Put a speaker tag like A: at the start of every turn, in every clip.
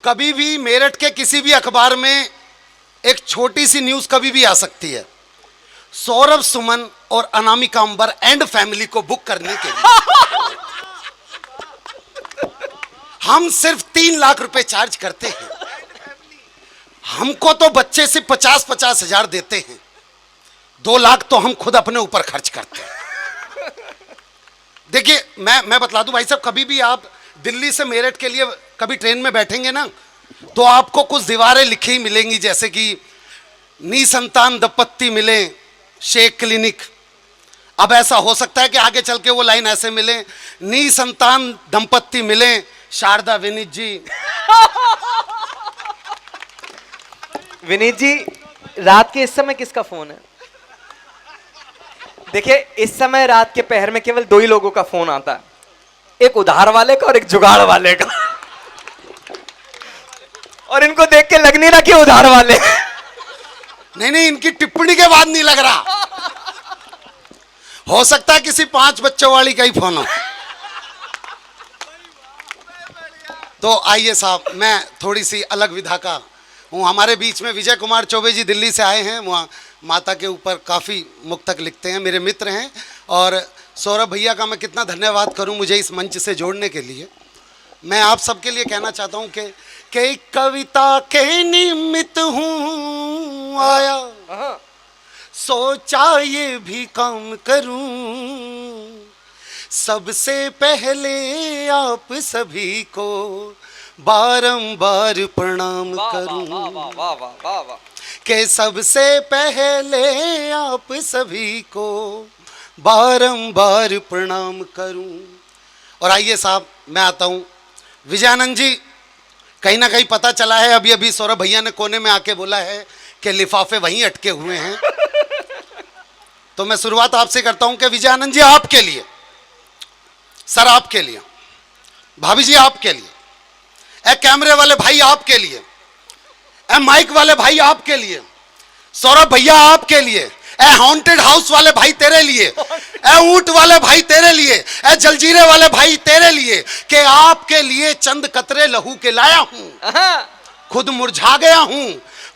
A: कभी भी मेरठ के किसी भी अखबार में एक छोटी सी न्यूज कभी भी आ सकती है। सौरभ सुमन और अनामिका अंबर एंड फैमिली को बुक करने के लिए हम सिर्फ 3 लाख रुपए चार्ज करते हैं। हमको तो बच्चे से 50-50 हजार देते हैं, 2 लाख तो हम खुद अपने ऊपर खर्च करते हैं। देखिए मैं बतला दूं भाई साहब, कभी भी आप दिल्ली से मेरठ के लिए कभी ट्रेन में बैठेंगे ना, तो आपको कुछ दीवारें लिखी ही मिलेंगी, जैसे कि निसंतान दंपत्ति मिले शेख क्लिनिक। अब ऐसा हो सकता है कि आगे चल के वो लाइन ऐसे मिले, निसंतान दंपत्ति मिले शारदा विनीत जी।
B: विनीत जी, रात के इस समय किसका फोन है? देखिए, इस समय रात के पहर में केवल 2 ही लोगों का फोन आता है, एक उधार वाले का और एक जुगाड़ वाले का। और इनको देख के लग नहीं रहा कि उधार वाले।
A: नहीं, इनकी टिप्पणी के बाद नहीं लग रहा। हो सकता है किसी 5 बच्चों वाली का ही फोन हो। तो आइए साहब, मैं थोड़ी सी अलग विधा का हूँ। हमारे बीच में विजय कुमार चौबे जी दिल्ली से आए हैं, वहाँ माता के ऊपर काफ़ी मुक्तक लिखते हैं, मेरे मित्र हैं। और सौरभ भैया का मैं कितना धन्यवाद करूँ मुझे इस मंच से जोड़ने के लिए। मैं आप सबके लिए कहना चाहता हूँ कि कविता के निमित्त हूँ आया, सोचा ये भी काम करूँ, सबसे पहले आप सभी को बारंबार प्रणाम करूं, कि सबसे पहले आप सभी को बारंबार प्रणाम करूं। और आइए साहब, मैं आता हूं। विजयानंद जी, कहीं ना कहीं पता चला है, अभी अभी सौरभ भैया ने कोने में आके बोला है कि लिफाफे वहीं अटके हुए हैं। तो मैं शुरुआत आपसे करता हूं कि विजयानंद जी आपके लिए, सर आपके लिए, भाभी जी आपके लिए, ए कैमरे वाले भाई आपके लिए, ए माइक वाले भाई आपके लिए, सौरभ भैया आपके लिए, ए हॉन्टेड हाउस वाले भाई तेरे लिए, ए ऊंट वाले भाई तेरे लिए, ए जलजीरे वाले भाई तेरे लिए, कि आपके लिए चंद कतरे लहू के लाया हूं। खुद मुरझा गया हूं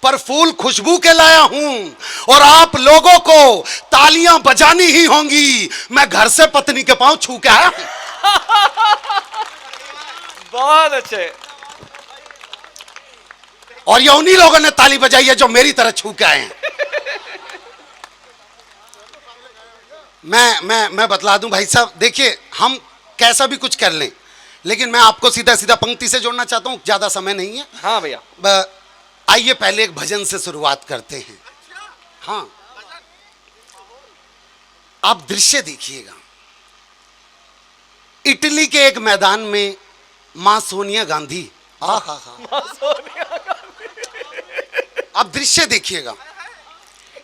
A: पर फूल खुशबू के लाया हूं, और आप लोगों को तालियां बजानी ही होंगी। मैं घर से पत्नी के पांव छू के आया हूं।
B: बहुत अच्छे।
A: और ये उन्हीं लोगों ने ताली बजाई है जो मेरी तरह छू के आए हैं। मैं बतला दूं भाई साहब, देखिए हम कैसा भी कुछ कर लें, लेकिन मैं आपको सीधा सीधा पंक्ति से जोड़ना चाहता हूं, ज्यादा समय नहीं है।
B: हाँ भैया,
A: आइए पहले एक भजन से शुरुआत करते हैं। हाँ, आप दृश्य देखिएगा। इटली के एक मैदान में मां सोनिया गांधी, आप दृश्य देखिएगा।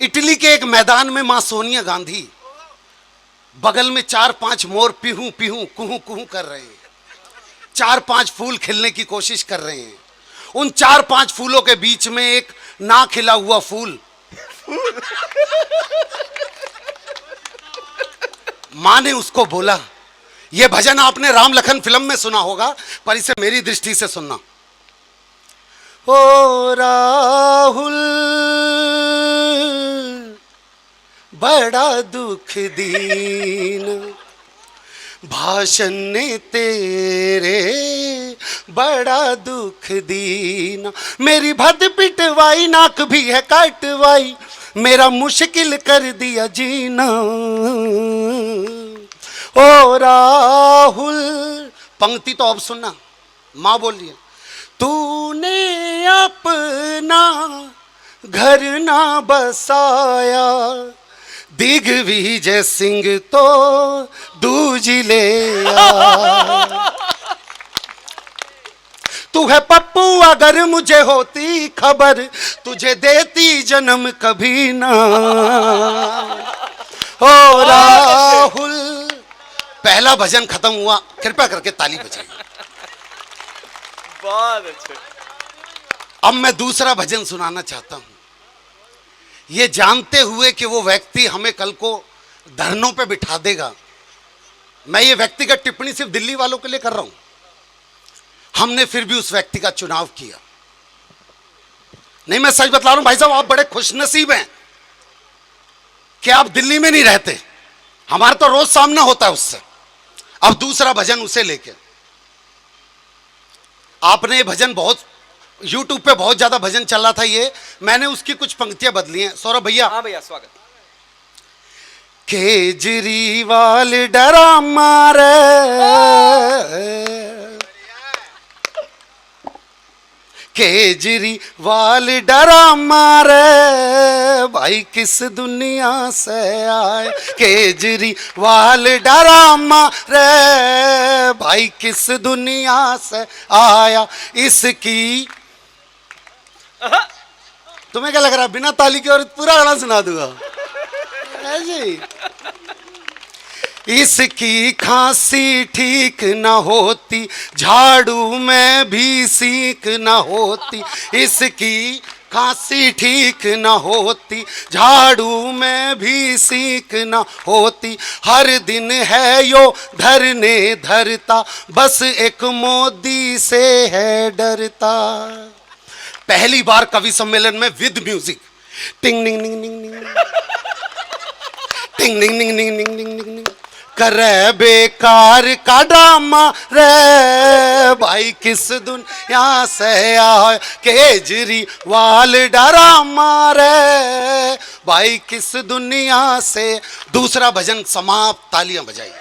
A: इटली के एक मैदान में मां सोनिया गांधी, बगल में 4-5 मोर पिहू पिहू कुहू कुहू कर रहे हैं, 4-5 फूल खिलने की कोशिश कर रहे हैं। उन 4-5 फूलों के बीच में एक ना खिला हुआ फूल। मां ने उसको बोला, यह भजन आपने राम लखन फिल्म में सुना होगा, पर इसे मेरी दृष्टि से सुनना। ओ राहुल बड़ा दुख दीन, भाषण ने तेरे बड़ा दुख दीना, मेरी भद पिटवाई नाक भी है काटवाई, मेरा मुश्किल कर दिया जीना। ओ राहुल, पंक्ति तो अब सुनना, माँ बोल रही है, तूने अपना घर ना बसाया, दिग्विजय सिंह तो दूज ले आया। तू है पप्पू, अगर मुझे होती खबर, तुझे देती जन्म कभी ना। ओ राहुल, पहला भजन खत्म हुआ, कृपया करके ताली बजाइए।
B: बहुत अच्छे।
A: अब मैं दूसरा भजन सुनाना चाहता हूं, ये जानते हुए कि वो व्यक्ति हमें कल को धरनों पे बिठा देगा। मैं ये व्यक्तिगत टिप्पणी सिर्फ दिल्ली वालों के लिए कर रहा हूं। हमने फिर भी उस व्यक्ति का चुनाव किया। नहीं, मैं सच बता रहा हूं भाई साहब, आप बड़े खुशनसीब हैं कि आप दिल्ली में नहीं रहते। हमारा तो रोज सामना होता है उससे। अब दूसरा भजन उसे लेके, आपने ये भजन बहुत YouTube पे बहुत ज्यादा भजन चल रहा था, ये मैंने उसकी कुछ पंक्तियां बदली हैं। सौरभ भैया।
B: हाँ भैया, स्वागत।
A: केजरीवाल डरा मारे, केजरीवाल डरा मारे, भाई किस दुनिया से आए। केजरीवाल डरा मारे, भाई किस दुनिया से आया। इसकी तुम्हें क्या लग रहा है बिना ताली के और पूरा गाना सुना दूंगा ऐसे? इसकी खांसी ठीक न होती, झाड़ू में भी सीख न होती। इसकी खांसी ठीक न होती, झाड़ू में भी सीख न होती। हर दिन है यो धरने धरता, बस एक मोदी से है डरता। पहली बार कवि सम्मेलन में विद म्यूजिक, टिंग टिंग टिंग टिंग टिंग टिंग टिंग टिंग टिंग टिंग टिंग टिंग करे बेकार का ड्रामा रे, भाई किस दुनिया से आए। केजरीवाल डरा मारे, भाई किस दुनिया से। दूसरा भजन समाप्त, तालियां बजाइए।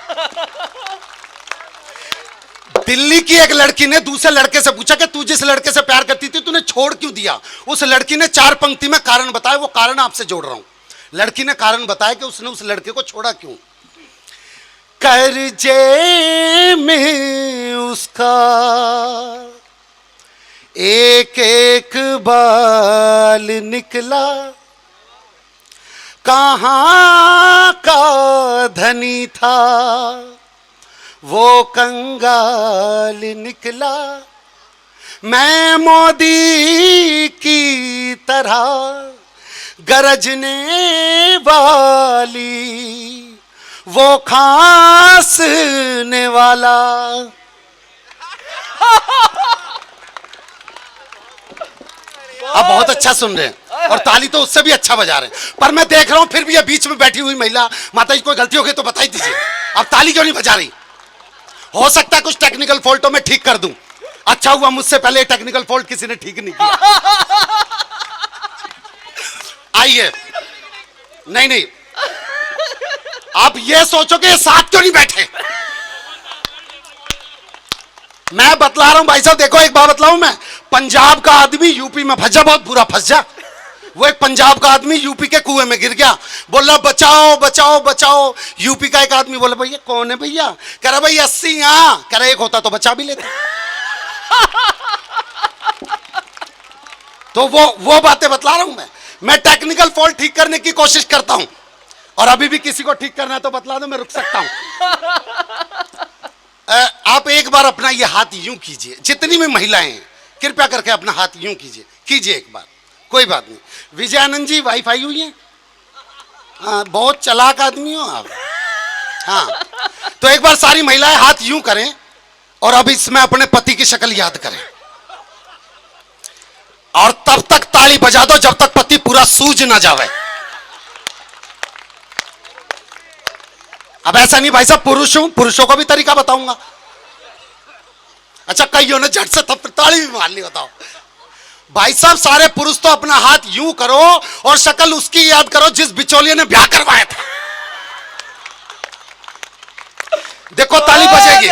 A: दिल्ली की एक लड़की ने दूसरे लड़के से पूछा कि तू जिस लड़के से प्यार करती थी तूने छोड़ क्यों दिया। उस लड़की ने 4 पंक्ति में कारण बताया, वो कारण आपसे जोड़ रहा हूं। लड़की ने कारण बताया कि उसने उस लड़के को छोड़ा क्यों। कर्जे में उसका एक एक बाल निकला, कहां का धनी था वो कंगाल निकला। मैं मोदी की तरह गरजने वाली, वो खांसने वाला। अब बहुत अच्छा सुन रहे हैं और ताली तो उससे भी अच्छा बजा रहे हैं, पर मैं देख रहा हूं फिर भी ये बीच में बैठी हुई महिला, माता जी कोई गलती हो गई तो बताई दीजिए। अब ताली क्यों नहीं बजा रही? हो सकता है कुछ टेक्निकल फॉल्ट हो, मैं ठीक कर दूं। अच्छा हुआ मुझसे पहले टेक्निकल फॉल्ट किसी ने ठीक नहीं किया। आइए, नहीं नहीं, आप ये सोचो कि ये साथ क्यों नहीं बैठे। मैं बतला रहा हूं भाई साहब, देखो एक बात बतलाऊं मैं। पंजाब का आदमी यूपी में फंस जा, बहुत बुरा फंस जा। वो एक पंजाब का आदमी यूपी के कुएं में गिर गया, बोला बचाओ बचाओ बचाओ। यूपी का एक आदमी बोला भैया कौन है भैया? कह रहा भाई 80। कह रहा एक होता तो बचा भी लेता। तो वो बातें बतला रहा हूं मैं टेक्निकल फॉल्ट ठीक करने की कोशिश करता हूं, और अभी भी किसी को ठीक करना है तो बतला दो, मैं रुक सकता हूं। आप एक बार अपना ये हाथ यूं कीजिए, जितनी भी महिलाएं हैं कृपया करके अपना हाथ यूं कीजिए एक बार, कोई बात नहीं। विजयानंद जी वाईफाई हुई है, हाँ बहुत चालाक आदमी हो आप। हाँ तो एक बार सारी महिलाएं हाथ यूं करें और अब इसमें अपने पति की शक्ल याद करें, और तब तक ताली बजा दो जब तक पति पूरा सूझ ना जावे। अब ऐसा नहीं भाई साहब, पुरुषों को भी तरीका बताऊंगा। अच्छा कईयों ने झट से तब ताली भी मार ली, बताओ भाई साहब। सारे पुरुष तो अपना हाथ यूं करो और शक्ल उसकी याद करो जिस बिचौलिए ने ब्याह करवाया था। देखो ताली बजेगी।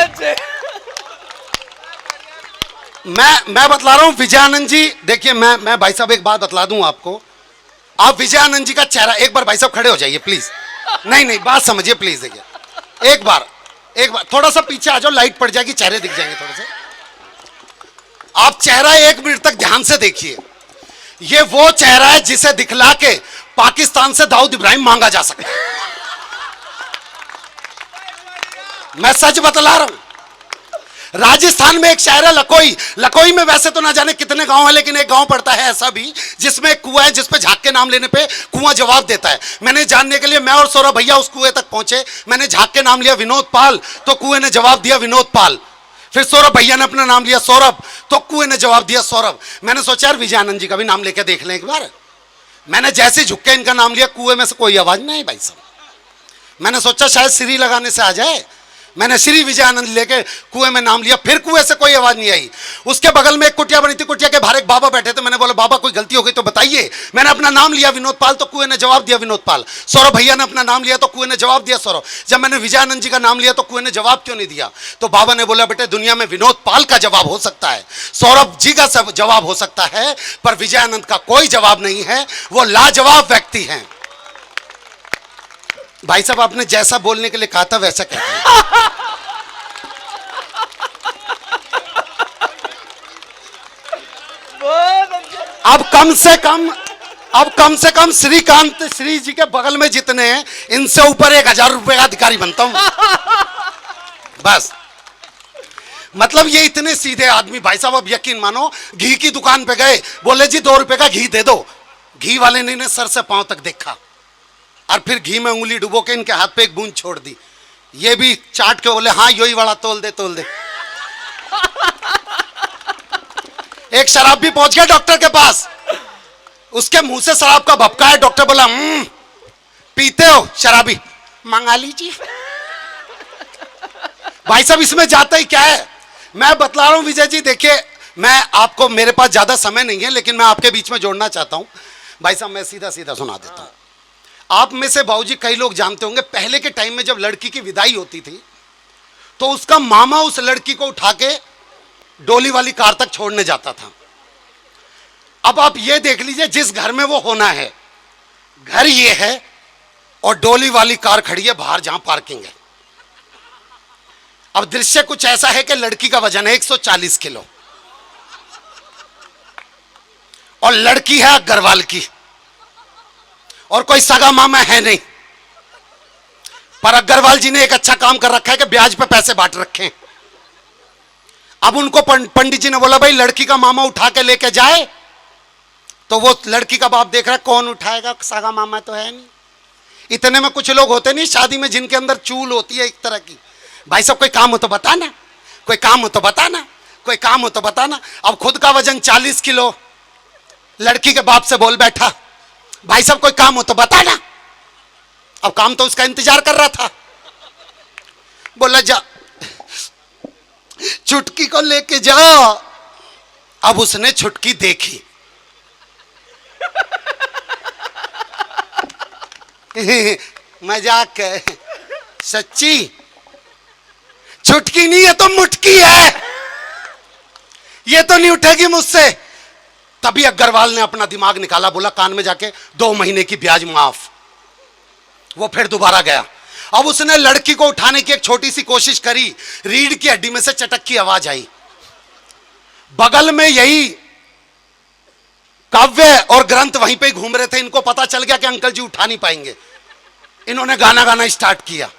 A: मैं बतला रहा हूं विजयानंद जी, देखिए मैं भाई साहब एक बात बतला दूं आपको। आप विजयानंद जी का चेहरा एक बार भाई साहब खड़े हो जाइए प्लीज। नहीं बात समझिए प्लीज। देखिए एक बार थोड़ा सा पीछे आ जाओ, लाइट पड़ जाएगी, चेहरे दिख जाएंगे थोड़े से। आप चेहरा 1 मिनट तक ध्यान से देखिए। ये वो चेहरा है जिसे दिखला के पाकिस्तान से दाऊद इब्राहिम मांगा जा सकता है। मैं सच बतला रहा हूं। राजस्थान में एक शहर है लकोई में वैसे तो ना जाने कितने गांव है, लेकिन एक गांव पड़ता है ऐसा भी जिसमें एक कुआं है, जिसपे झाग के नाम लेने पे कुआं जवाब देता है। मैंने जानने के लिए मैं और सौरभ भैया उस कुएं तक पहुंचे। मैंने झाग के नाम लिया विनोद पाल, तो कुएं ने जवाब दिया विनोद पाल। फिर सौरभ भैया ने अपना नाम लिया सौरभ, तो कुएं ने जवाब दिया सौरभ। मैंने सोचा यार विजयानंद जी का भी नाम लेके देख लें एक बार। मैंने जैसे झुक के इनका नाम लिया, कुएं में से कोई आवाज नहीं भाई साहब। मैंने सोचा शायद श्री लगाने से आ जाए। मैंने श्री विजयानंद लेके कुएं में नाम लिया, फिर कुएं से कोई आवाज नहीं आई। उसके बगल में एक कुटिया बनी थी, कुटिया के बाहर एक बाबा बैठे थे। मैंने बोला बाबा कोई गलती हो गई तो बताइए। मैंने अपना नाम लिया विनोद पाल, तो कुएं ने जवाब दिया विनोद पाल। सौरभ भैया ने अपना नाम लिया तो कुएं ने जवाब दिया सौरभ। जब मैंने विजयानंद जी का नाम लिया तो कुएं ने जवाब क्यों नहीं दिया? तो बाबा ने बोला बेटे दुनिया में विनोद पाल का जवाब हो सकता है, सौरभ जी का सब जवाब हो सकता है, पर विजयानंद का कोई जवाब नहीं है। वो लाजवाब व्यक्ति हैं। भाई साहब आपने जैसा बोलने के लिए कहा था वैसा कहते हैं। अब कम से कम श्रीकांत श्री जी के बगल में जितने हैं इनसे ऊपर 1000 रुपए का अधिकारी बनता हूं बस। मतलब ये इतने सीधे आदमी भाई साहब। अब यकीन मानो घी की दुकान पे गए, बोले जी 2 रुपए का घी दे दो। घी वाले ने सर से पांव तक देखा और फिर घी में उंगली डुबो के इनके हाथ पे एक बूंद छोड़ दी। ये भी चाट के बोले हाँ यही वाला तोल दे तोल दे। एक शराबी पहुंच गया डॉक्टर के पास, उसके मुंह से शराब का भपका है। डॉक्टर बोला पीते हो शराबी? मंगा लीजिए। भाई साहब इसमें जाता ही क्या है? मैं बतला रहा हूं विजय जी, देखिए मैं आपको, मेरे पास ज्यादा समय नहीं है लेकिन मैं आपके बीच में जोड़ना चाहता हूं। भाई साहब मैं सीधा सीधा सुना देता हूं। आप में से बाबूजी कई लोग जानते होंगे, पहले के टाइम में जब लड़की की विदाई होती थी तो उसका मामा उस लड़की को उठा के डोली वाली कार तक छोड़ने जाता था। अब आप ये देख लीजिए जिस घर में वो होना है, घर ये है और डोली वाली कार खड़ी है बाहर जहां पार्किंग है। अब दृश्य कुछ ऐसा है कि लड़की का वजन है 140 किलो और लड़की है अग्रवाल की और कोई सगा मामा है नहीं। पर अग्रवाल जी ने एक अच्छा काम कर रखा है कि ब्याज पे पैसे बांट रखे हैं। अब उनको पंडित जी ने बोला भाई लड़की का मामा उठा के लेके जाए, तो वो लड़की का बाप देख रहा है कौन उठाएगा, सगा मामा तो है नहीं। इतने में कुछ लोग होते नहीं शादी में जिनके अंदर चूल होती है एक तरह की। भाई साहब कोई काम हो तो बताना, कोई काम हो तो बताना, कोई काम हो तो बताना। अब खुद का वजन 40 किलो, लड़की के बाप से बोल बैठा भाई साहब कोई काम हो तो बताना। अब काम तो उसका इंतजार कर रहा था। बोला जा चुटकी को लेके जा। अब उसने चुटकी देखी। मजाक है, सच्ची चुटकी नहीं है तो मुटकी है, ये तो नहीं उठेगी मुझसे। तभी अग्रवाल ने अपना दिमाग निकाला, बोला कान में जाके 2 महीने की ब्याज माफ। वो फिर दोबारा गया। अब उसने लड़की को उठाने की एक छोटी सी कोशिश करी, रीढ़ की हड्डी में से चटक की आवाज आई। बगल में यही काव्य और ग्रंथ वहीं पे घूम रहे थे। इनको पता चल गया कि अंकल जी उठा नहीं पाएंगे। इन्होंने गाना गाना स्टार्ट किया।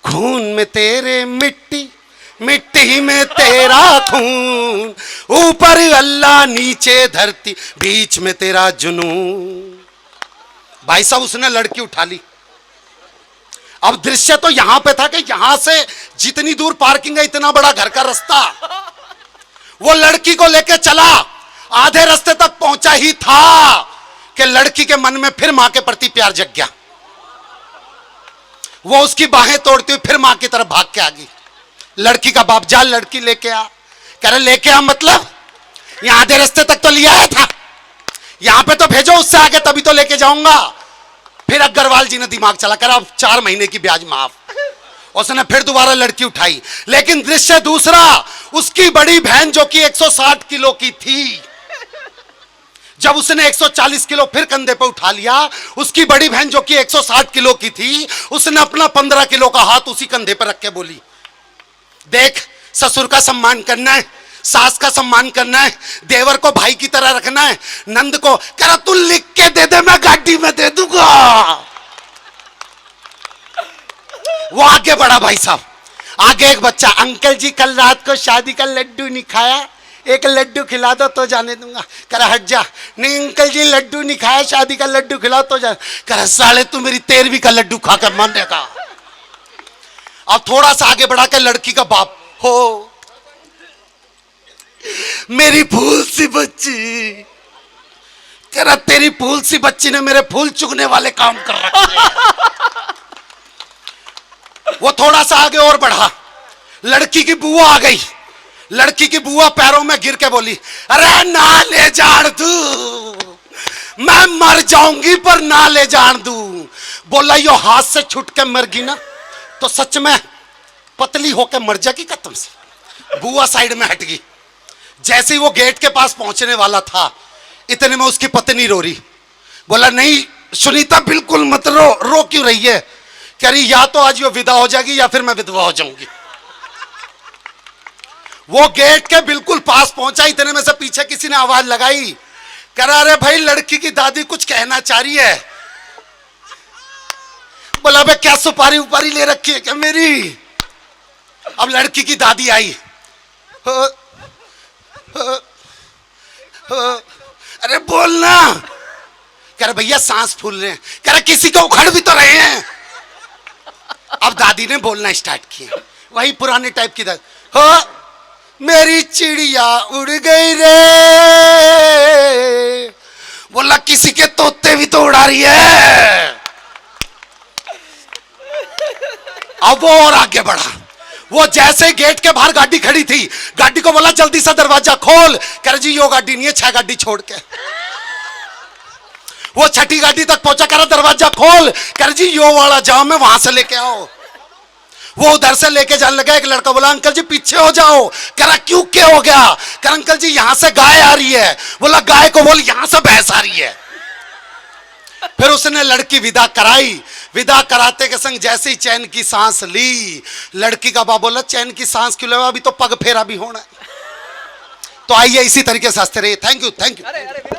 A: खून में तेरे मिट्टी, मिट्टी में तेरा खून, ऊपर अल्लाह नीचे धरती, बीच में तेरा जुनून। भाई साहब उसने लड़की उठा ली। अब दृश्य तो यहां पे था कि यहां से जितनी दूर पार्किंग है इतना बड़ा घर का रास्ता, वो लड़की को लेके चला। आधे रास्ते तक पहुंचा ही था कि लड़की के मन में फिर मां के प्रति प्यार जग गया। वो उसकी बाहें तोड़ती हुई फिर मां की तरफ भाग के आ गई। लड़की का बाप जा लड़की लेके आ। कह रहे लेके आ मतलब यहां आधे रास्ते तक तो लिया था, यहां पे तो भेजो उससे आगे तभी तो लेके जाऊंगा। फिर अग्रवाल जी ने दिमाग चला कर अब 4 महीने की ब्याज माफ। उसने फिर दोबारा लड़की उठाई, लेकिन दृश्य दूसरा। उसकी बड़ी बहन जो कि 160 किलो की थी, जब उसने 140 किलो फिर कंधे पे उठा लिया, उसकी बड़ी बहन जो कि 160 किलो की थी, उसने अपना 15 किलो का हाथ उसी कंधे पर रख के बोली देख ससुर का सम्मान करना है, सास का सम्मान करना है, देवर को भाई की तरह रखना है, नंद को कह तू लिख के दे दे मैं गाड़ी में दे दूंगा। वो आगे बढ़ा भाई साहब। आगे एक बच्चा, अंकल जी कल रात को शादी का लड्डू नहीं खाया, एक लड्डू खिला दो तो जाने दूंगा। कह हट जा। नहीं अंकल जी लड्डू नहीं खाया, शादी का लड्डू खिलाओ तो जा। कह साले तू मेरी 13वीं का लड्डू खा कर मरने का। अब थोड़ा सा आगे बढ़ा के लड़की का बाप हो मेरी फूल सी बच्ची। कह रहा तेरी फूल सी बच्ची ने मेरे फूल चुगने वाले काम कर रखे हैं। वो थोड़ा सा आगे और बढ़ा, लड़की की बुआ आ गई। लड़की की बुआ पैरों में गिर के बोली, अरे ना ले जान तू, मैं मर जाऊंगी पर ना ले जान दू। बोला यो हाथ से छूट के मर गई ना तो सच में पतली होके मर जाएगी कसम से। बुआ साइड में हट गई। जैसे ही वो गेट के पास पहुंचने वाला था, इतने में उसकी पत्नी रो रही। बोला नहीं सुनीता बिल्कुल मत रो। रो क्यों रही है? कह रही या तो आज ये विदा हो जाएगी या फिर मैं विधवा हो जाऊंगी। वो गेट के बिल्कुल पास पहुंचा, इतने में से पीछे किसी ने आवाज लगाई, कह रहा अरे भाई लड़की की दादी कुछ कहना चाह रही है। बोला बे क्या सुपारी उपारी ले रखी है क्या मेरी? अब लड़की की दादी आई। अरे बोलना। कह रहे भैया सांस फूल रहे हैं। कह रहे किसी को उखड़ भी तो रहे हैं। अब दादी ने बोलना स्टार्ट किया, वही पुराने टाइप की दादी। हो मेरी चिड़िया उड़ गई रे। बोला किसी के तोते भी तो उड़ा रही है। अब वो और आगे बढ़ा। वो जैसे गेट के बाहर गाड़ी खड़ी थी, गाड़ी को बोला जल्दी से दरवाजा खोल। कह रहे जी यो गाड़ी नहीं है, 6 गाड़ी छोड़ के। वो 6ठी गाड़ी तक पहुंचा, कह रहा दरवाजा खोल। कह रहे जी यो वाला जाम है, वहां से लेके आओ। वो उधर से लेके जाने लगा। एक लड़का बोला अंकल जी पीछे हो जाओ। कह रहा क्यों क्या हो गया? कह रहा अंकल जी यहां से गाय आ रही है। बोला गाय को बोल यहां से भैंस आ रही है। फिर उसने लड़की विदा कराई। विदा कराते के संग जैसे ही चैन की सांस ली, लड़की का बाप बोला चैन की सांस क्यों ले, अभी तो पग फेरा भी होना है। तो आइए इसी तरीके से हंसते रहिए। Thank you thank you.